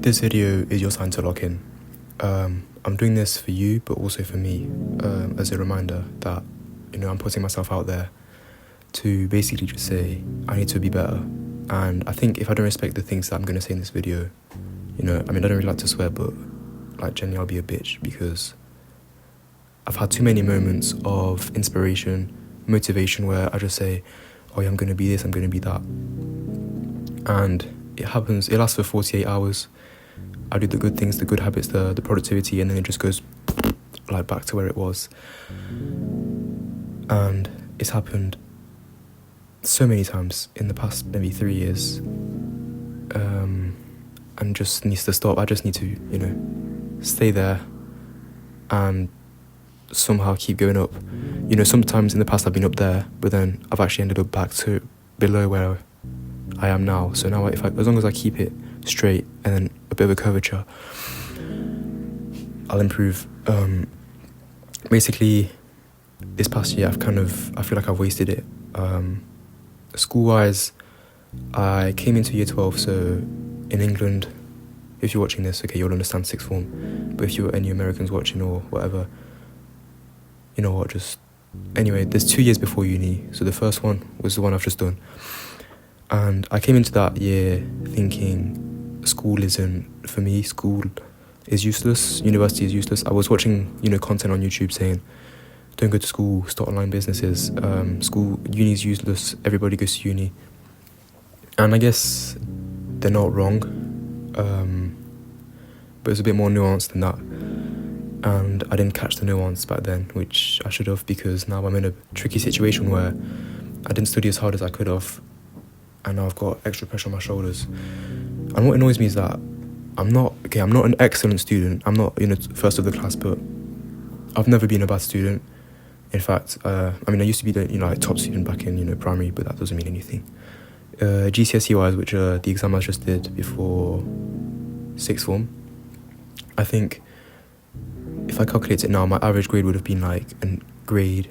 This video is your sign to lock in. I'm doing this for you, but also for me, as a reminder that, I'm putting myself out there to basically just say, I need to be better. And I think if I don't respect the things that I'm going to say in this video, I don't really like to swear, but generally I'll be a bitch because I've had too many moments of inspiration, motivation where I just say, oh yeah, I'm going to be this, I'm going to be that. And it lasts for 48 hours. I do the good things, the good habits, the productivity, and then it just goes back to where it was. And it's happened so many times in the past maybe 3 years. And just needs to stop. I just need to, stay there and somehow keep going up. Sometimes in the past I've been up there, but then I've actually ended up back to below where I am now. So now as long as I keep it straight and then a bit of a curvature, I'll improve. Basically, this past year I feel like I've wasted it. School-wise, I came into year 12, so in England, if you're watching this, okay, you'll understand sixth form, but if you're any Americans watching or whatever, you know what, anyway, there's 2 years before uni, so the first one was the one I've just done, and I came into that year thinking school isn't for me, school is useless, university is useless. I was watching, content on YouTube saying, don't go to school, start online businesses, uni is useless, everybody goes to uni. And I guess they're not wrong, but it's a bit more nuanced than that. And I didn't catch the nuance back then, which I should have, because now I'm in a tricky situation where I didn't study as hard as I could have, and now I've got extra pressure on my shoulders. And what annoys me is that I'm not an excellent student, I'm not, first of the class, but I've never been a bad student. In fact, I used to be the top student back in primary, but that doesn't mean anything. GCSE-wise, which are the exam I just did before sixth form, I think if I calculate it now, my average grade would have been a grade.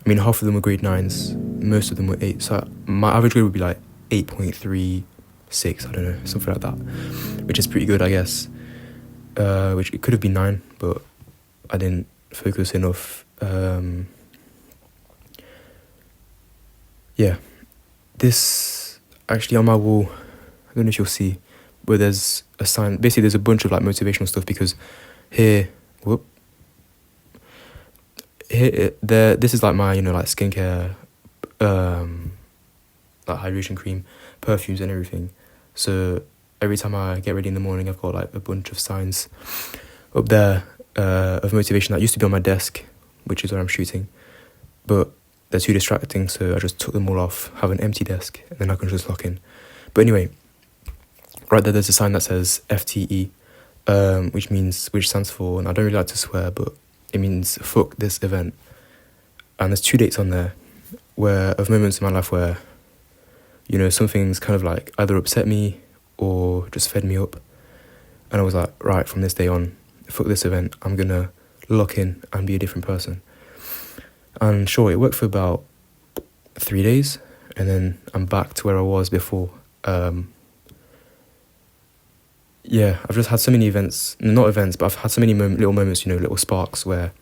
Half of them were grade 9s, most of them were 8. So my average grade would be 8.36, I don't know, something like that, which is pretty good, I guess. Which it could have been 9, but I didn't focus enough. This actually on my wall, I don't know if you'll see, but there's a sign. Basically, there's a bunch of motivational stuff, because this is my skincare, hydration cream, perfumes and everything. So every time I get ready in the morning, I've got a bunch of signs up there of motivation that used to be on my desk, which is where I'm shooting, but they're too distracting, so I just took them all off, have an empty desk, and then I can just lock in. But anyway, right there's a sign that says FTE, which stands for, and I don't really like to swear, but it means fuck this event. And there's 2 dates on there of moments in my life where, something's kind of either upset me or just fed me up. And I was like, right, from this day on, fuck this event, I'm gonna lock in and be a different person. And sure, it worked for about 3 days, and then I'm back to where I was before. I've just had so many not events, but I've had so many little moments, little sparks where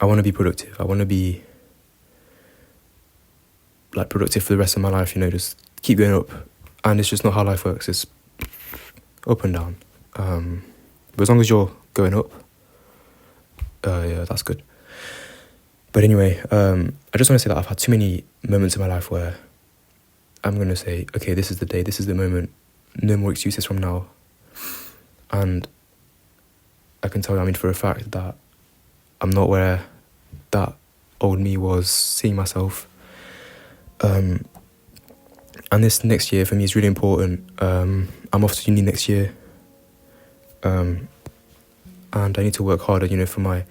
I want to be productive. I want to be productive for the rest of my life, just keep going up. And it's just not how life works, it's up and down. But as long as you're going up, that's good. But anyway, I just want to say that I've had too many moments in my life where I'm going to say, okay, this is the day, this is the moment, no more excuses from now. And I can tell you, for a fact that I'm not where that old me was seeing myself. And this next year for me is really important. I'm off to uni next year. And I need to work harder, for my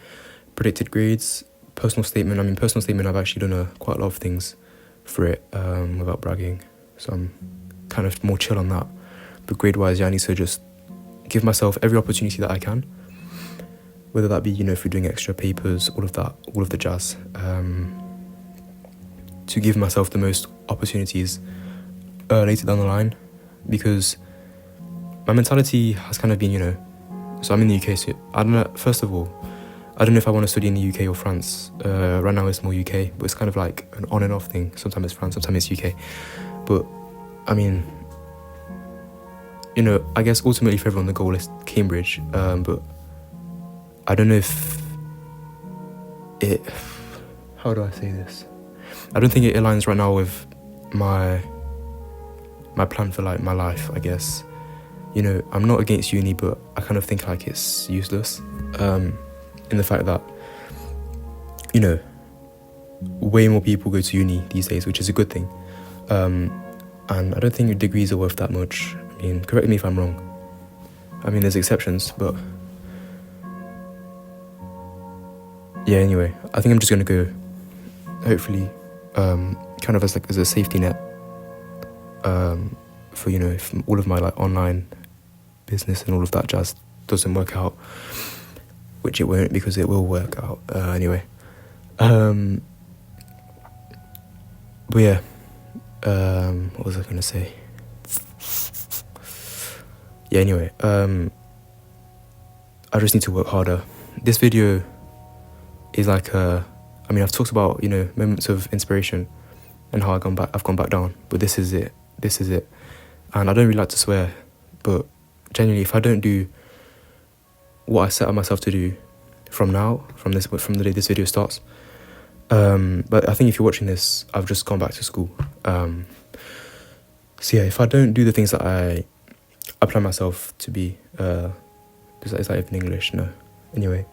predicted grades. Personal statement, I've actually done quite a lot of things for it, without bragging. So I'm kind of more chill on that. But grade-wise, I need to just give myself every opportunity that I can. Whether that be, through doing extra papers, all of the jazz. To give myself the most opportunities later down the line. Because my mentality has kind of been, so I'm in the UK, so I don't know, first of all, I don't know if I want to study in the UK or France. Right now it's more UK, but it's kind of like an on and off thing. Sometimes it's France, sometimes it's UK. But, I mean, I guess ultimately for everyone the goal is Cambridge, but I don't know if it, how do I say this? I don't think it aligns right now with my plan for like my life, I guess. I'm not against uni, but I kind of think like it's useless, in the fact that, way more people go to uni these days, which is a good thing. And I don't think your degrees are worth that much. I mean, correct me if I'm wrong. I mean, there's exceptions, but yeah, anyway, I think I'm just going to go, hopefully, kind of as a safety net, for, if all of my like online business and all of that jazz doesn't work out, which it won't, because it will work out, anyway. But yeah, what was I going to say? Yeah, anyway, I just need to work harder. This video is like I've talked about, moments of inspiration and how I've gone back down, but this is it. And I don't really like to swear, but genuinely, if I don't do what I set up myself to do from the day this video starts, but I think if you're watching this, I've just gone back to school. So yeah, if I don't do the things that I plan myself to be, is that even English? No. Anyway,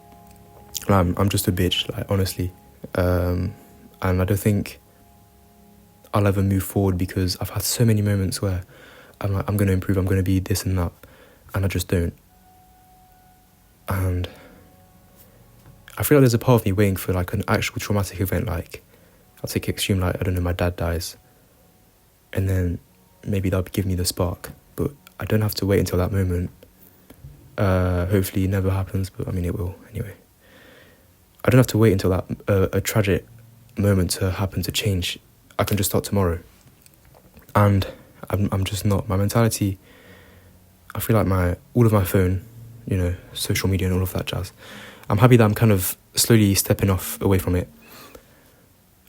I'm just a bitch, like, honestly, and I don't think I'll ever move forward, because I've had so many moments where I'm like, I'm going to improve, I'm going to be this and that, and I just don't. And I feel like there's a part of me waiting for like an actual traumatic event, like, I'll take extreme, like, I don't know, my dad dies, and then maybe that'll give me the spark, but I don't have to wait until that moment. Hopefully it never happens, but I mean, it will anyway. I don't have to wait until that a tragic moment to happen to change. I can just start tomorrow. And I'm just not. My mentality, I feel like all of my phone, social media and all of that jazz, I'm happy that I'm kind of slowly stepping away from it.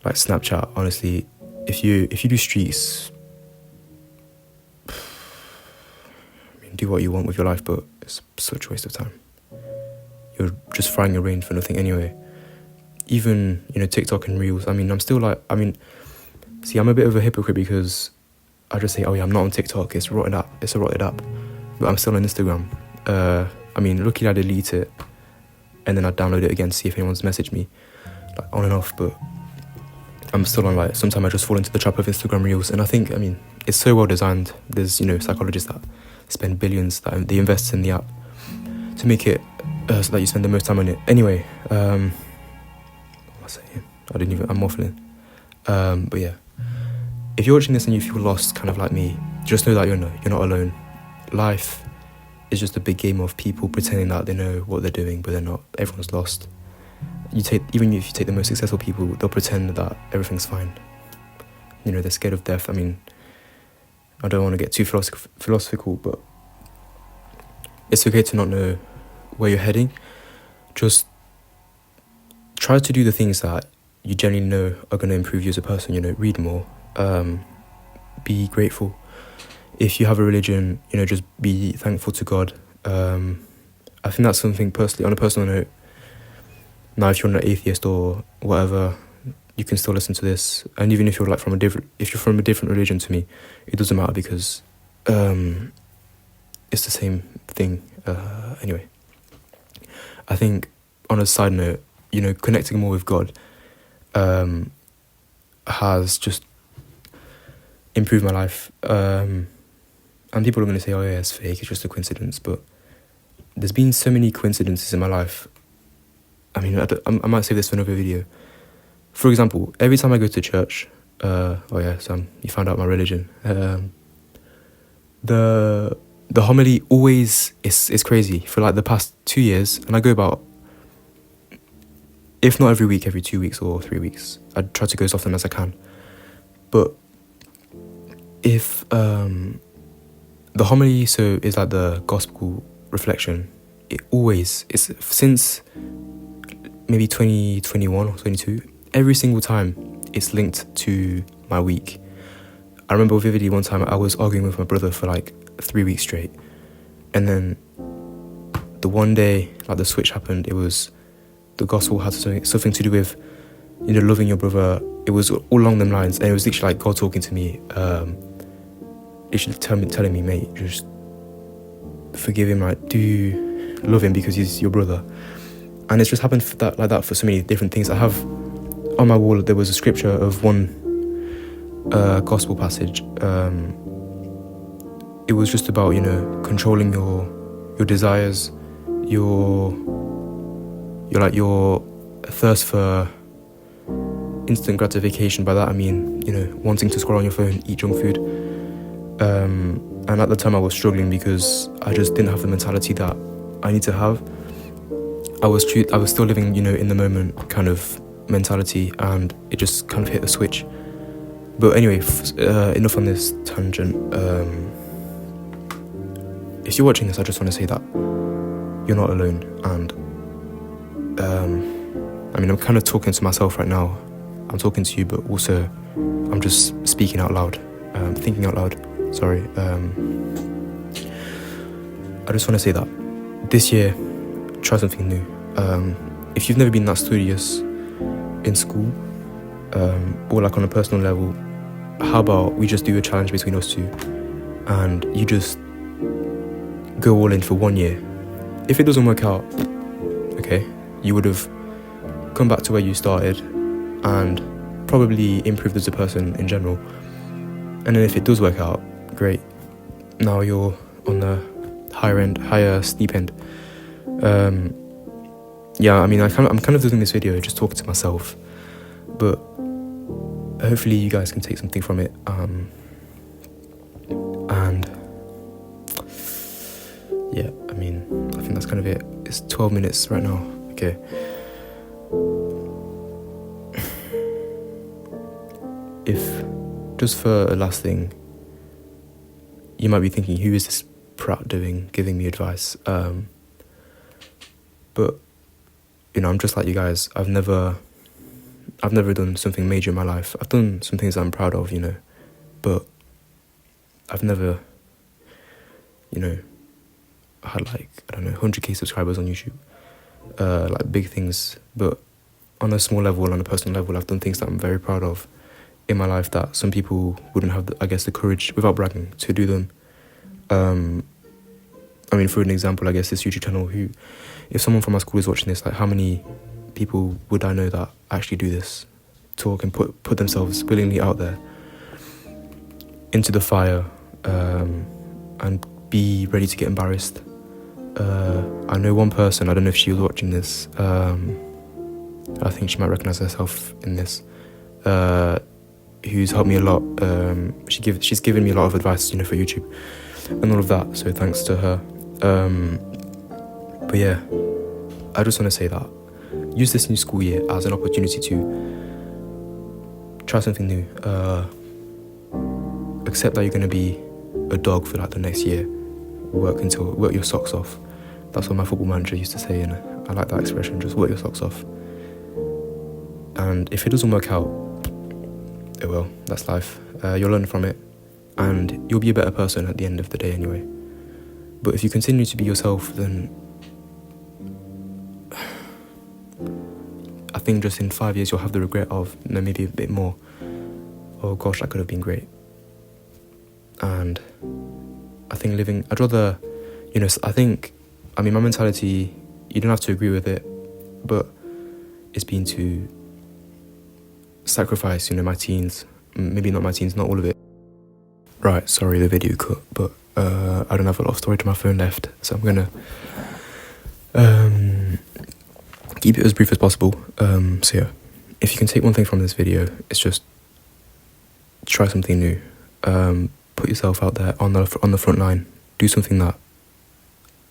Like Snapchat, honestly, if you do streaks, do what you want with your life, but it's such a waste of time. You're just frying your brain for nothing anyway. Even, TikTok and Reels, I'm still like, see, I'm a bit of a hypocrite, because I just say, oh yeah, I'm not on TikTok, it's a rotted app, but I'm still on Instagram. Luckily I delete it, and then I download it again to see if anyone's messaged me, like, on and off, but I'm still on, like, sometimes I just fall into the trap of Instagram Reels, and I think, it's so well designed. There's, psychologists that spend billions, that they invest in the app to make it so that you spend the most time on it. Anyway, what am I saying? I'm waffling. But yeah, if you're watching this and you feel lost, kind of like me, just know that you're not alone. Life is just a big game of people pretending that they know what they're doing, but they're not. Everyone's lost. Even if you take the most successful people, they'll pretend that everything's fine. They're scared of death. I don't want to get too philosophical, but it's okay to not know where you're heading. Just try to do the things that you genuinely know are going to improve you as a person. Read more, be grateful. If you have a religion, just be thankful to God. I think that's something personally, on a personal note. Now, if you're not an atheist or whatever, you can still listen to this. And even if you're from a different religion to me, it doesn't matter, because it's the same thing. Anyway, I think on a side note, connecting more with God has just improved my life. And people are going to say, oh yeah, it's fake, it's just a coincidence. But there's been so many coincidences in my life. I might save this for another video. For example, every time I go to church, you found out my religion. The homily always is crazy for like the past 2 years, and I go about, if not every week, every 2 weeks or 3 weeks. I try to go as often as I can. But if the homily, so, is like the gospel reflection. It's since maybe 2021 or 22, every single time it's linked to my week. I remember vividly one time I was arguing with my brother for like 3 weeks straight, and then the one day, like, the switch happened. It was, the gospel had something to do with, loving your brother. It was all along them lines, and it was literally like God talking to me, literally telling me, mate, just forgive him, like, do love him because he's your brother. And it's just happened like that for so many different things. I have on my wall, there was a scripture of one gospel passage. It was just about, controlling your desires, your thirst for instant gratification. By that I mean, wanting to scroll on your phone, eat junk food. And at the time I was struggling because I just didn't have the mentality that I need to have. I was still living, in the moment kind of mentality, and it just kind of hit a switch. But anyway, enough on this tangent. If you're watching this, I just want to say that you're not alone, and I'm kind of talking to myself right now. I'm talking to you, but also I'm just speaking out loud, thinking out loud. Sorry. I just want to say that this year, try something new. If you've never been that studious in school, or like on a personal level, how about we just do a challenge between us two, and you just go all in for 1 year. If it doesn't work out, okay, you would have come back to where you started and probably improved as a person in general. And then if it does work out, great. Now you're on the higher steep end. I'm kind of doing this video just talking to myself, but hopefully you guys can take something from it. And yeah, I think that's kind of it. It's 12 minutes right now. Okay. If, just for a last thing, you might be thinking, who is this prat giving me advice? But I'm just like you guys. I've never done something major in my life. I've done some things I'm proud of, but I've never, had like, 100k subscribers on YouTube, like big things. But on a small level, on a personal level, I've done things that I'm very proud of in my life that some people wouldn't have, the courage, without bragging, to do them. For an example, I guess this YouTube channel, if someone from my school is watching this, like, how many people would I know that actually do this, talk and put themselves willingly out there into the fire, and be ready to get embarrassed. I know one person, I don't know if she was watching this, I think she might recognise herself in this, who's helped me a lot. She's given me a lot of advice, for YouTube and all of that, so thanks to her. But yeah, I just want to say that use this new school year as an opportunity to try something new. Accept that you're going to be a dog for like the next year. Work your socks off. That's what my football manager used to say, and I like that expression, just work your socks off. And if it doesn't work out, it will. That's life. You'll learn from it, and you'll be a better person at the end of the day anyway. But if you continue to be yourself, then I think just in 5 years you'll have the regret of, maybe a bit more, oh gosh, that could have been great. And I think I'd rather, my mentality, you don't have to agree with it, but it's been to sacrifice, my teens, maybe not my teens, not all of it. Right, sorry, the video cut, but I don't have a lot of storage on my phone left, so I'm gonna keep it as brief as possible. So yeah, if you can take one thing from this video, it's just try something new. Put yourself out there on the front line. Do something that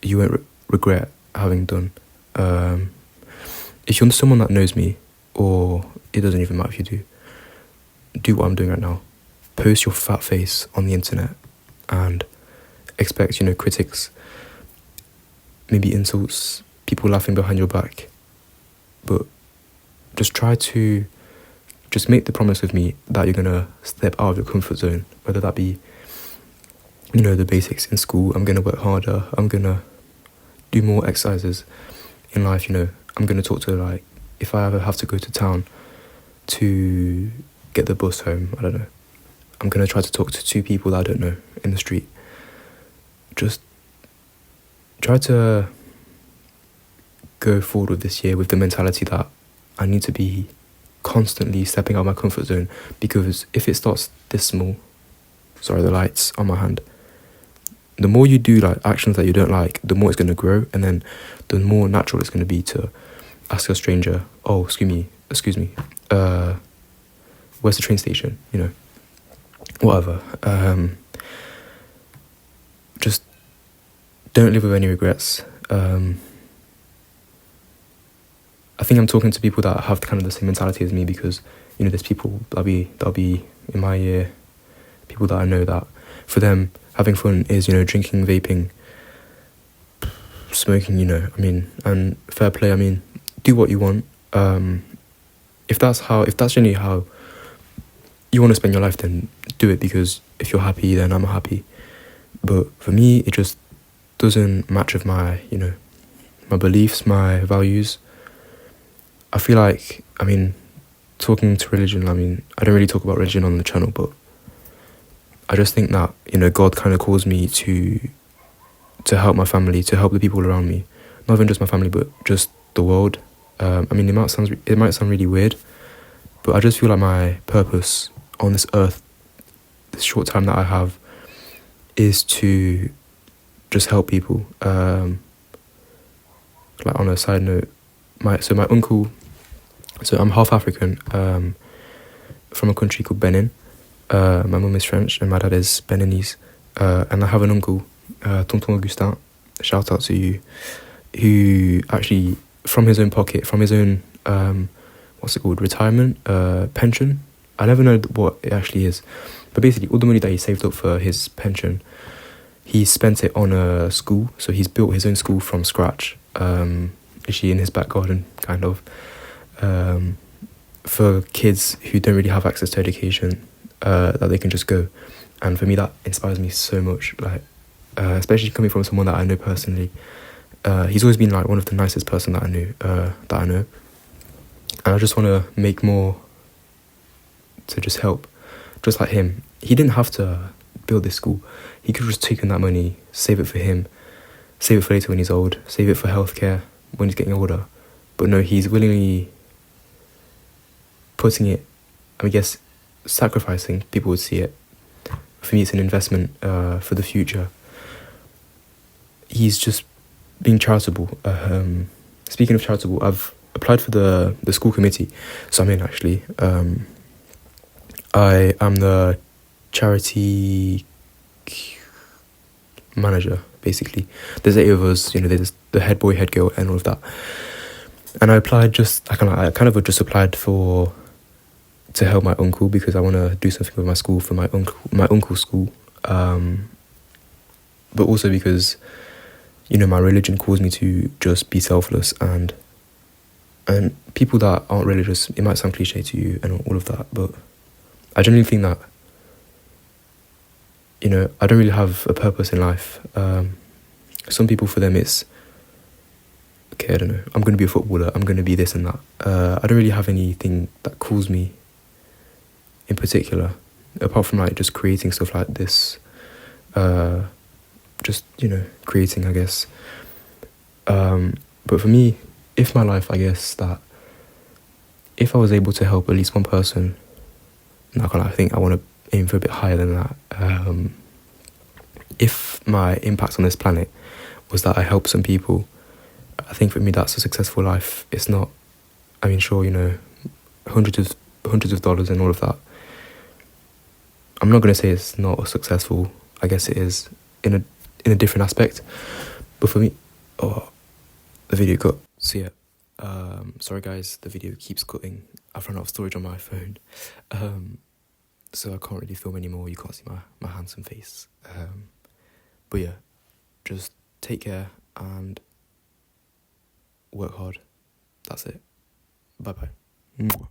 you won't regret having done. If you're someone that knows me, or it doesn't even matter if you do what I'm doing right now. Post your fat face on the internet and expect, critics, maybe insults, people laughing behind your back. But just try to just make the promise with me that you're gonna step out of your comfort zone, whether that be, the basics in school. I'm gonna work harder. I'm gonna do more exercises in life. I'm gonna talk to, like, if I ever have to go to town to get the bus home, I don't know, I'm gonna try to talk to 2 people that I don't know in the street. Just try to go forward with this year with the mentality that I need to be constantly stepping out of my comfort zone, because if it starts this small, sorry, the light's on my hand, the more you do, like, actions that you don't like, the more it's going to grow, and then the more natural it's going to be to ask a stranger, oh, excuse me, where's the train station, whatever. Just don't live with any regrets. I think I'm talking to people that have kind of the same mentality as me, because there's people that'll be in my year, people that I know that for them having fun is drinking, vaping, smoking, and fair play. Do what you want. If that's generally how you want to spend your life, then do it, because if you're happy, then I'm happy. But for me, it just doesn't match with my my beliefs, my values. I feel like, talking to religion, I don't really talk about religion on the channel, but I just think that, God kind of calls me to help my family, to help the people around me. Not even just my family, but just the world. It might sound really weird, but I just feel like my purpose on this earth, this short time that I have, is to just help people. Like, on a side note, my uncle, so I'm half African, from a country called Benin. My mum is French and my dad is Beninese. And I have an uncle, Tonton Augustin, shout out to you, who actually, from his own pocket, from his own, retirement, pension. I never know what it actually is. But basically, all the money that he saved up for his pension, he spent it on a school. So he's built his own school from scratch, actually in his back garden, kind of, for kids who don't really have access to education, that they can just go. And for me, that inspires me so much, like, especially coming from someone that I know personally. He's always been, like, one of the nicest person that I know. And I just want to make more to just help, just like him. He didn't have to build this school. He could have just taken that money, save it for him, save it for later when he's old, save it for healthcare when he's getting older. But no, he's willingly putting it, I guess, sacrificing, people would see it. For me, it's an investment for the future. He's just being charitable. Speaking of charitable, I've applied for the school committee, so I'm in, actually. I am the charity manager, basically. There's 8 of us, there's the head boy, head girl, and all of that. And I applied I kind of just applied to help my uncle, because I want to do something with my school for my uncle's school. But also because, my religion calls me to just be selfless, and people that aren't religious, it might sound cliche to you and all of that, but I genuinely think that, I don't really have a purpose in life. Some people, for them, it's, okay, I don't know, I'm going to be a footballer, I'm going to be this and that. I don't really have anything that calls me in particular, apart from, like, just creating stuff like this. Just, creating, I guess. But for me, if my life, I guess, that if I was able to help at least one person, I think I want to aim for a bit higher than that. If my impact on this planet was that I help some people, I think for me that's a successful life. It's not, sure, hundreds of dollars and all of that. I'm not going to say it's not successful. I guess it is in a different aspect. But for me, the video cut. So yeah, sorry guys, the video keeps cutting. I've run out of storage on my phone. So I can't really film anymore. You can't see my handsome face. But yeah, just take care and work hard. That's it. Bye bye.